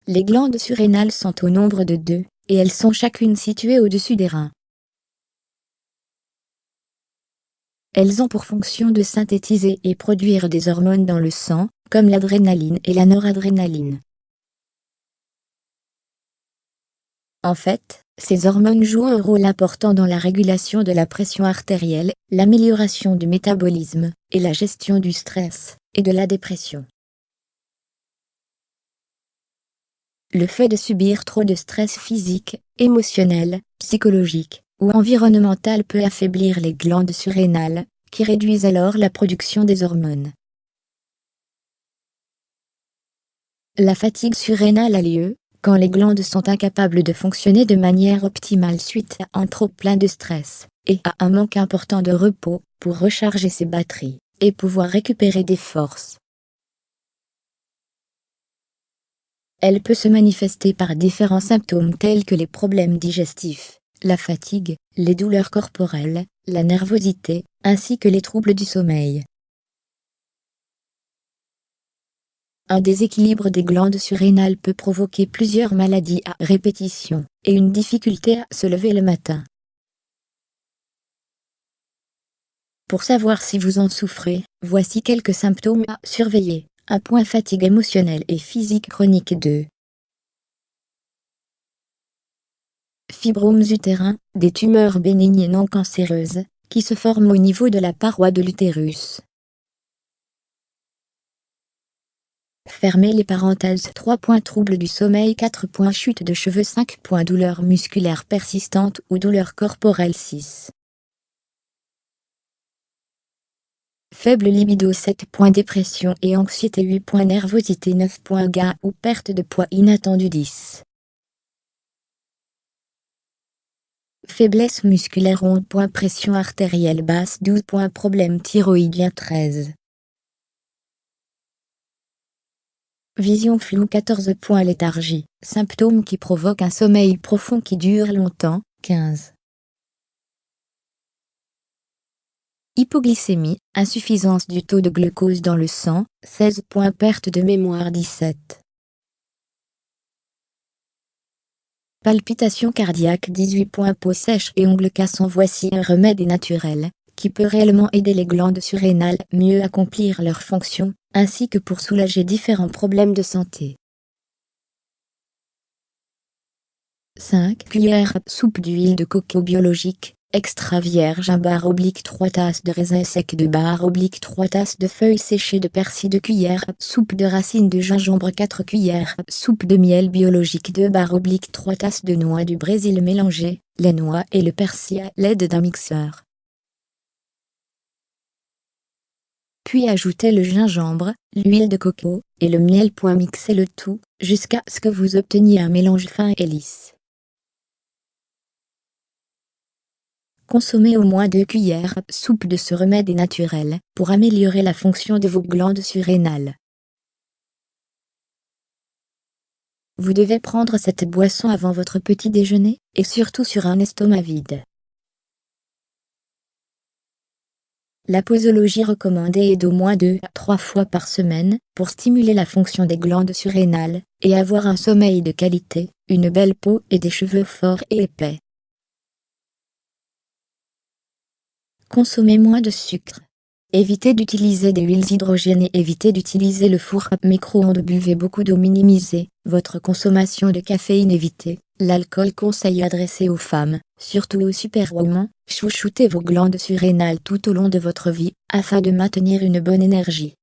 Les glandes surrénales sont au nombre de 2, et elles sont chacune situées au-dessus des reins. Elles ont pour fonction de synthétiser et produire des hormones dans le sang, comme l'adrénaline et la noradrénaline. En fait, ces hormones jouent un rôle important dans la régulation de la pression artérielle, l'amélioration du métabolisme, et la gestion du stress et de la dépression. Le fait de subir trop de stress physique, émotionnel, psychologique ou environnemental peut affaiblir les glandes surrénales, qui réduisent alors la production des hormones. La fatigue surrénale a lieu quand les glandes sont incapables de fonctionner de manière optimale suite à un trop plein de stress et à un manque important de repos pour recharger ses batteries et pouvoir récupérer des forces. Elle peut se manifester par différents symptômes tels que les problèmes digestifs, la fatigue, les douleurs corporelles, la nervosité, ainsi que les troubles du sommeil. Un déséquilibre des glandes surrénales peut provoquer plusieurs maladies à répétition et une difficulté à se lever le matin. Pour savoir si vous en souffrez, voici quelques symptômes à surveiller. 1. Fatigue émotionnelle et physique chronique. 2. Fibromes utérins, des tumeurs bénignes et non cancéreuses, qui se forment au niveau de la paroi de l'utérus. Fermez les parenthèses. 3. Troubles du sommeil. 4. Chute de cheveux. 5. Douleurs musculaires persistantes ou douleurs corporelles. 6. Faible libido. 7. Dépression et anxiété. 8. Nervosité. 9. Gain ou perte de poids inattendu. 10. Faiblesse musculaire. 11. Pression artérielle basse. 12. Problème thyroïdien. 13. Vision floue. 14. Léthargie, symptôme qui provoque un sommeil profond qui dure longtemps. 15. Hypoglycémie, insuffisance du taux de glucose dans le sang. 16. Perte de mémoire. 17. Palpitations cardiaques. 18. Peau sèche et ongles cassants. Voici un remède naturel qui peut réellement aider les glandes surrénales à mieux accomplir leurs fonctions, ainsi que pour soulager différents problèmes de santé. 5 cuillères à soupe d'huile de coco biologique, extra vierge. 1/3 tasses de raisins secs. 2/3 tasses de feuilles séchées de persil. 2 cuillères à soupe de racines de gingembre. 4 cuillères à soupe de miel biologique. 2/3 tasses de noix du Brésil. Mélangez les noix et le persil à l'aide d'un mixeur. Puis ajoutez le gingembre, l'huile de coco et le miel. Mixez le tout jusqu'à ce que vous obteniez un mélange fin et lisse. Consommez au moins 2 cuillères à soupe de ce remède naturel pour améliorer la fonction de vos glandes surrénales. Vous devez prendre cette boisson avant votre petit déjeuner et surtout sur un estomac vide. La posologie recommandée est d'au moins 2 à 3 fois par semaine pour stimuler la fonction des glandes surrénales et avoir un sommeil de qualité, une belle peau et des cheveux forts et épais. Consommez moins de sucre. Évitez d'utiliser des huiles hydrogénées. Évitez d'utiliser le four à micro-ondes. Buvez beaucoup d'eau. Minimisez votre consommation de caféine. Évitez l'alcool. Conseil adressé aux femmes, surtout aux superwomans. Chouchoutez vos glandes surrénales tout au long de votre vie, afin de maintenir une bonne énergie.